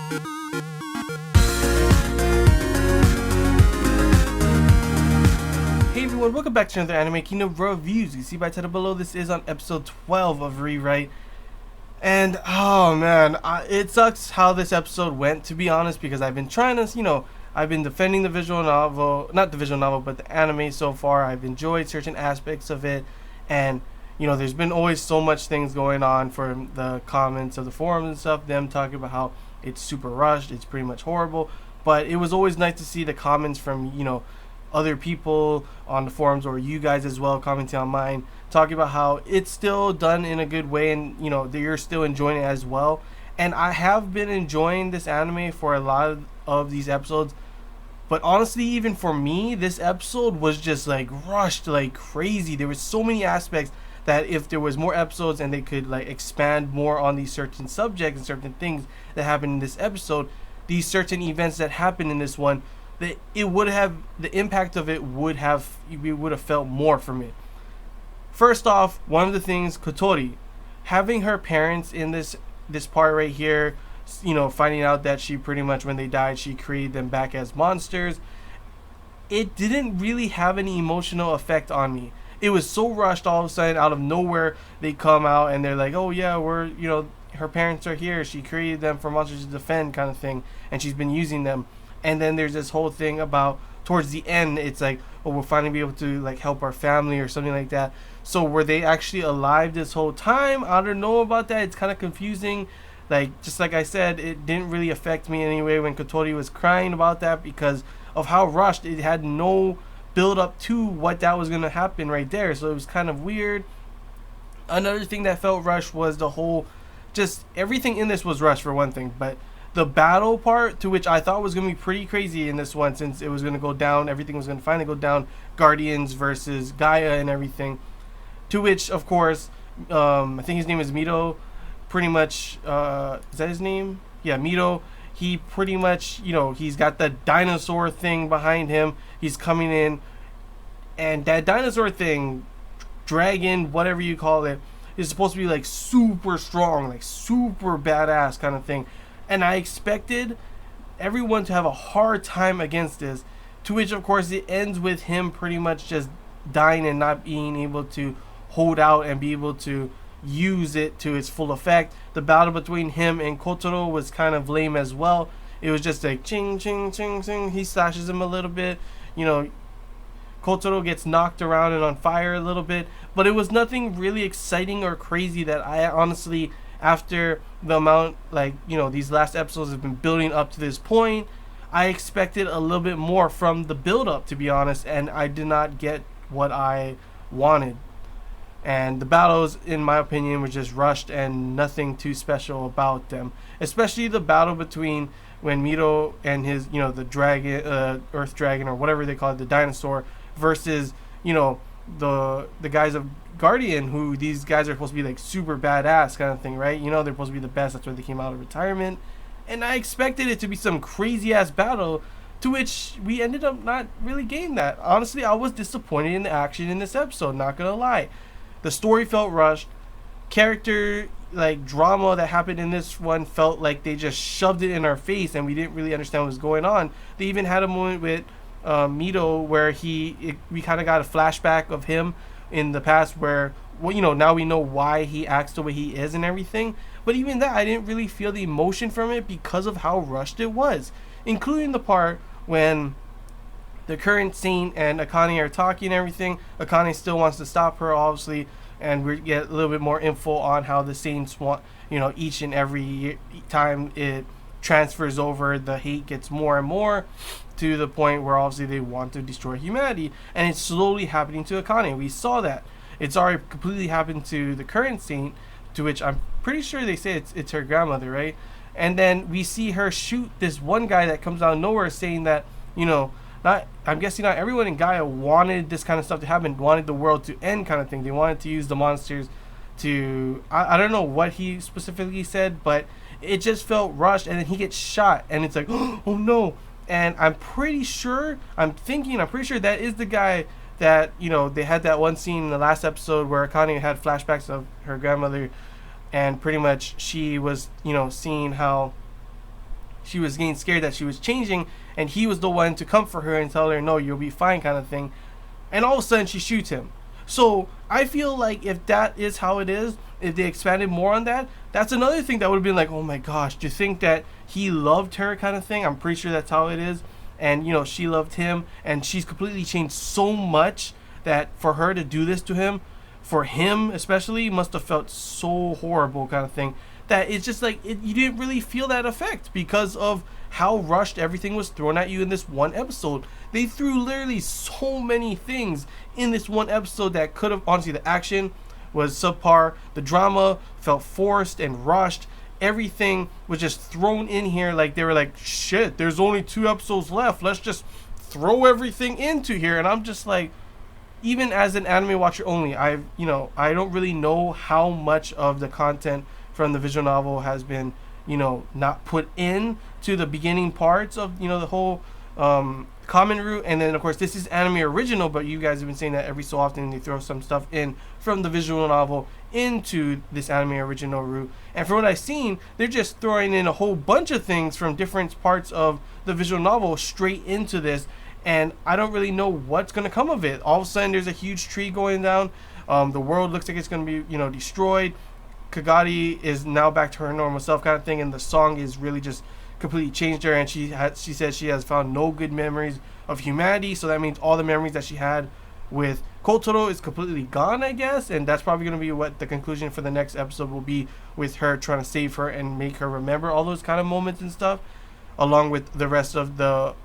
Hey everyone, welcome back to another Anime Kingdom reviews. You see by title below, this is on episode 12 of Rewrite. And, oh man, it sucks how this episode went, to be honest, because I've been trying to, I've been defending the visual novel, not the visual novel, but the anime so far. I've enjoyed certain aspects of it, and, there's been always so much things going on from the comments of the forums and stuff, them talking about how it's super rushed, it's pretty much horrible, but it was always nice to see the comments from, other people on the forums, or you guys as well commenting on mine, talking about how it's still done in a good way, and that you're still enjoying it as well. And I have been enjoying this anime for a lot of these episodes, but honestly, even for me, this episode was just like rushed like crazy. There were so many aspects that if there was more episodes and they could like expand more on these certain subjects and certain things that happened in this episode, these certain events that happened in this one, that it would have, the impact of it would have, we would have felt more from it. First off, one of the things, Kotori, having her parents in this part right here, finding out that she pretty much, when they died, she created them back as monsters. It didn't really have any emotional effect on me. It was so rushed. All of a sudden, out of nowhere, they come out and they're like, oh yeah, we're, her parents are here, she created them for monsters to defend, kind of thing, and she's been using them. And then there's this whole thing about towards the end, it's like, oh, we'll finally be able to like help our family or something like that. So were they actually alive this whole time? I don't know about that. It's kind of confusing. Like, just like I said, it didn't really affect me in any way when Kotori was crying about that because of how rushed. It had no build up to what that was going to happen right there. So it was kind of weird. Another thing that felt rushed was the whole, just everything in this was rushed for one thing, but the battle part, to which I thought was going to be pretty crazy in this one, since it was going to go down, everything was going to finally go down, Guardians versus Gaia and everything, to which, of course, I think his name is Mito, pretty much, is that his name? Yeah, Mito, he pretty much, he's got the dinosaur thing behind him, he's coming in, and that dinosaur thing, dragon, whatever you call it, is supposed to be, like, super strong, like, super badass kind of thing. And I expected everyone to have a hard time against this, to which, of course, it ends with him pretty much just dying and not being able to hold out and be able to use it to its full effect. The battle between him and Kotaro was kind of lame as well. It was just like ching, ching, ching, ching. He slashes him a little bit. Kotaro gets knocked around and on fire a little bit. But it was nothing really exciting or crazy that I honestly, after the amount, these last episodes have been building up to this point, I expected a little bit more from the build up, to be honest, and I did not get what I wanted. And the battles, in my opinion, were just rushed and nothing too special about them. Especially the battle between when Mito and his, the dragon, Earth Dragon, or whatever they call it, the dinosaur, versus, the guys of Guardian, who these guys are supposed to be like super badass kind of thing, right? They're supposed to be the best. That's why they came out of retirement. And I expected it to be some crazy ass battle, to which we ended up not really getting that. Honestly, I was disappointed in the action in this episode, not gonna lie. The story felt rushed. Character drama that happened in this one felt like they just shoved it in our face and we didn't really understand what was going on. They even had a moment with Mito where we kind of got a flashback of him in the past where, now we know why he acts the way he is and everything. But even that, I didn't really feel the emotion from it because of how rushed it was. Including the part when the current Saint and Akane are talking and everything. Akane still wants to stop her, obviously. And we get a little bit more info on how the Saints want, each and every time it transfers over, the hate gets more and more, to the point where obviously they want to destroy humanity, and it's slowly happening to Akane. We saw that. It's already completely happened to the current Saint, to which I'm pretty sure they say it's her grandmother, right? And then we see her shoot this one guy that comes out of nowhere, saying that, I'm guessing not everyone in Gaia wanted this kind of stuff to happen, wanted the world to end kind of thing. They wanted to use the monsters to, I don't know what he specifically said, but it just felt rushed, and then he gets shot, and it's like, oh no. And I'm pretty sure that is the guy that, they had that one scene in the last episode where Akane had flashbacks of her grandmother, and pretty much she was, seeing how she was getting scared that she was changing, and he was the one to comfort her and tell her, no, you'll be fine, kind of thing. And all of a sudden she shoots him. So I feel like if that is how it is, if they expanded more on that, that's another thing that would have been like, oh my gosh, to think that he loved her, kind of thing. I'm pretty sure that's how it is. And she loved him, and she's completely changed so much that for her to do this to him, for him especially, must have felt so horrible, kind of thing, that it's just like you didn't really feel that effect because of how rushed everything was thrown at you in this one episode. They threw literally so many things in this one episode that could have, honestly, the action was subpar, the drama felt forced and rushed, everything was just thrown in here like they were like, shit, there's only 2 episodes left, let's just throw everything into here. And I'm just like, even as an anime watcher only, I don't really know how much of the content from the visual novel has been not put in to the beginning parts of the whole common route. And then of course this is anime original, but you guys have been saying that every so often they throw some stuff in from the visual novel into this anime original route. And from what I've seen, they're just throwing in a whole bunch of things from different parts of the visual novel straight into this, and I don't really know what's going to come of it. All of a sudden there's a huge tree going down, the world looks like it's going to be destroyed, Kagari is now back to her normal self, kind of thing, and the song is really just completely changed her, and she says she has found no good memories of humanity. So that means all the memories that she had with Kotaro is completely gone, I guess, and that's probably going to be what the conclusion for the next episode will be, with her trying to save her and make her remember all those kind of moments and stuff, along with the rest of the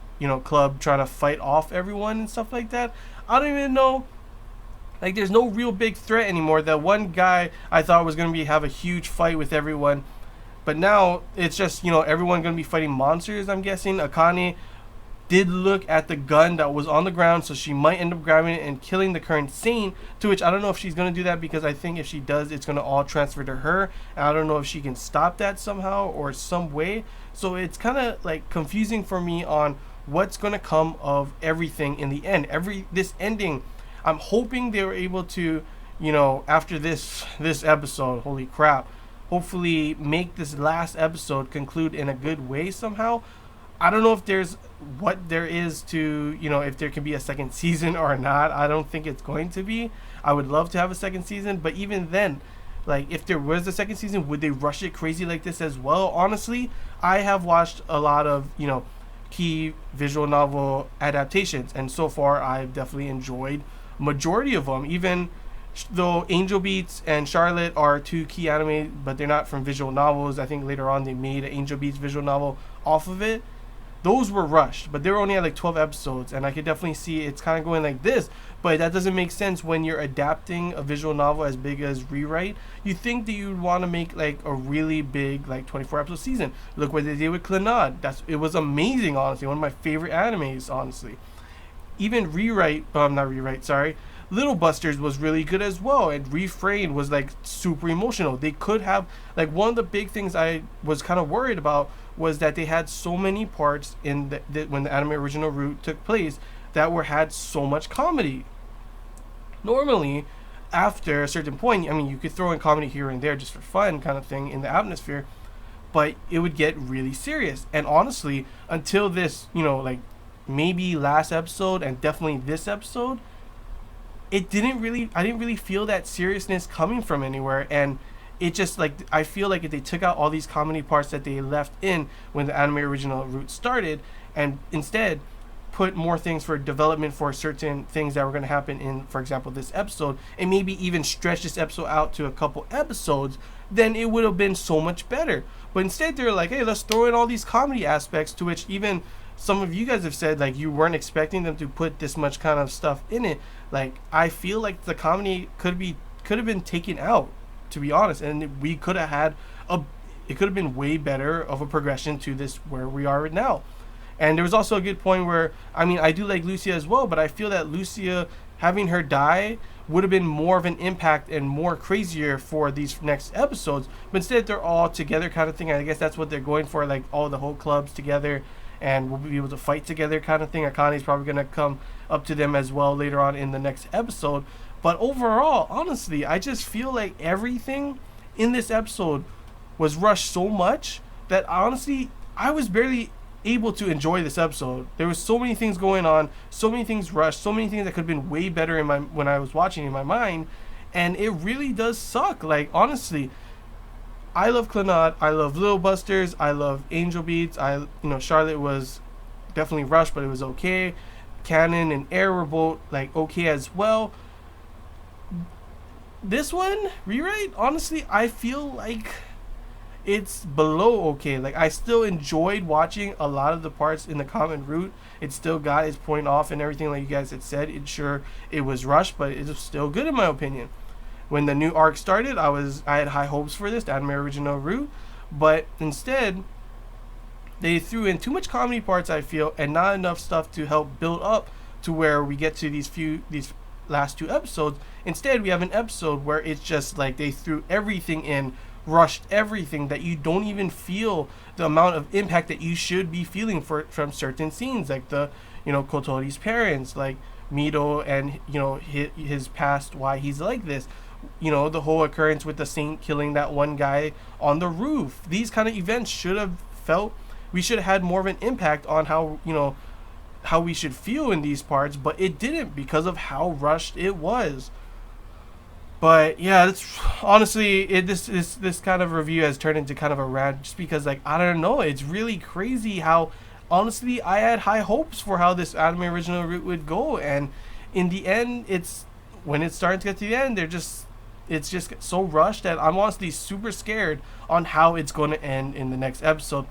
club trying to fight off everyone and stuff like that. I don't even know. Like, there's no real big threat anymore. That one guy I thought was going to have a huge fight with everyone, but now it's just, everyone going to be fighting monsters, I'm guessing. Akane did look at the gun that was on the ground, so she might end up grabbing it and killing the current Saint, to which I don't know if she's going to do that, because I think if she does, it's going to all transfer to her, and I don't know if she can stop that somehow or some way. So it's kind of like confusing for me on what's going to come of everything in the end. This ending, I'm hoping they were able to, after this episode, holy crap, hopefully make this last episode conclude in a good way somehow. I don't know if there's what there is to, if there can be a second season or not. I don't think it's going to be. I would love to have a second season, but even then, like, if there was a second season, would they rush it crazy like this as well? Honestly, I have watched a lot of, key visual novel adaptations, and so far I've definitely enjoyed majority of them. Even though Angel Beats and Charlotte are 2 key anime, but they're not from visual novels. I think later on they made an Angel Beats visual novel off of it. Those were rushed, but they were only at like 12 episodes, and I could definitely see it's kind of going like this. But that doesn't make sense when you're adapting a visual novel as big as Rewrite. You think that you'd want to make like a really big, like 24 episode season. Look what they did with Clannad. It was amazing, honestly. One of my favorite animes, honestly. Even Little Busters was really good as well, and Refrain was like super emotional. They could have, like, one of the big things I was kind of worried about was that they had so many parts in when the anime original route took place that had so much comedy. Normally, after a certain point, I mean, you could throw in comedy here and there just for fun, kind of thing, in the atmosphere, but it would get really serious. And honestly, until this, like maybe last episode and definitely this episode, I didn't really feel that seriousness coming from anywhere. And it just, like, I feel like if they took out all these comedy parts that they left in when the anime original route started, and instead put more things for development for certain things that were going to happen in, for example, this episode, and maybe even stretch this episode out to a couple episodes, then it would have been so much better. But instead they're like, hey, let's throw in all these comedy aspects, to which even some of you guys have said, like, you weren't expecting them to put this much kind of stuff in it. Like, I feel like the comedy could have been taken out, to be honest, and we could have had it could have been way better of a progression to this where we are right now. And there was also a good point where, I mean, I do like Lucia as well, but I feel that Lucia, having her die would have been more of an impact and more crazier for these next episodes. But instead they're all together kind of thing. I guess that's what they're going for, like all the whole clubs together, and we'll be able to fight together kind of thing. Akane's probably going to come up to them as well later on in the next episode. But overall, honestly, I just feel like everything in this episode was rushed so much that honestly, I was barely able to enjoy this episode. There was so many things going on, so many things rushed, so many things that could have been way better in my when I was watching in my mind, and it really does suck. Like honestly, I love Clannad, I love Little Busters, I love Angel Beats. Charlotte was definitely rushed, but it was okay. Cannon and Air were both like okay as well. This one, Rewrite, honestly, I feel like it's below okay. Like I still enjoyed watching a lot of the parts in the common route. It still got its point off and everything like you guys had said. It was rushed, but it was still good in my opinion. When the new arc started, I had high hopes for this, the anime original route, but instead they threw in too much comedy parts, I feel, and not enough stuff to help build up to where we get to these last two episodes. Instead, we have an episode where it's just like they threw everything in, rushed everything, that you don't even feel the amount of impact that you should be feeling from certain scenes, like Kotori's parents, like Mito and his past, why he's like this, the whole occurrence with the saint killing that one guy on the roof. These kind of events should have felt, we should have had more of an impact on how we should feel in these parts, but it didn't because of how rushed it was. But yeah, that's honestly this kind of review has turned into kind of a rant, just because like I don't know, it's really crazy how honestly I had high hopes for how this anime original route would go, and in the end, when it's starting to get to the end, it's just so rushed that I'm honestly super scared on how it's going to end in the next episode.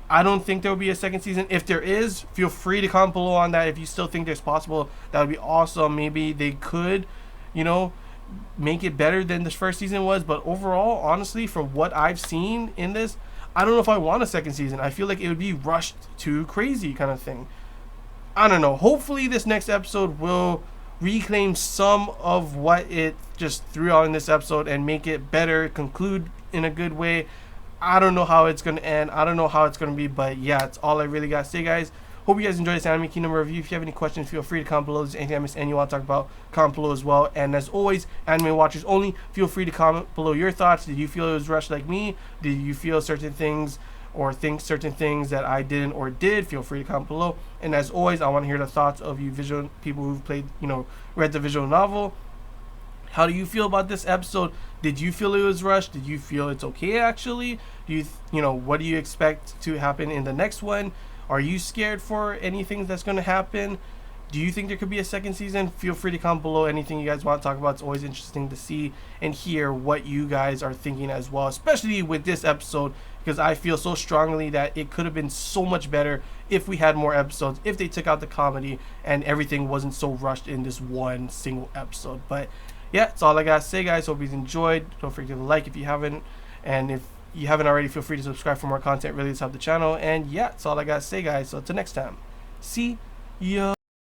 I don't think there will be a second season. If there is, feel free to comment below on that. If you still think there's possible, that would be awesome. Maybe they could, make it better than the first season was. But overall, honestly, from what I've seen in this, I don't know if I want a second season. I feel like it would be rushed too crazy kind of thing. I don't know. Hopefully this next episode will reclaim some of what it just threw out in this episode and make it better, conclude in a good way. I don't know how it's going to end. I don't know how it's going to be, but yeah, it's all I really got to say, guys. Hope you guys enjoyed this Anime Kingdom review. If you have any questions, feel free to comment below. If there's anything I missed and you want to talk about, comment below as well. And as always, anime watchers only, feel free to comment below your thoughts. Did you feel it was rushed like me? Did you feel certain things or think certain things that I didn't or did? Feel free to comment below. And as always, I want to hear the thoughts of you visual people who've played, read the visual novel. How do you feel about this episode? Did you feel it was rushed? Did you feel it's okay actually? What do you expect to happen in the next one? Are you scared for anything that's going to happen? Do you think there could be a second season? Feel free to comment below anything you guys want to talk about. It's always interesting to see and hear what you guys are thinking as well, especially with this episode, because I feel so strongly that it could have been so much better if we had more episodes, if they took out the comedy and everything wasn't so rushed in this one single episode. But yeah, that's all I gotta say, guys. Hope you enjoyed. Don't forget to like if you haven't, and if you haven't already, feel free to subscribe for more content. Really does help the channel. And yeah, that's all I gotta say, guys. So until next time, see ya.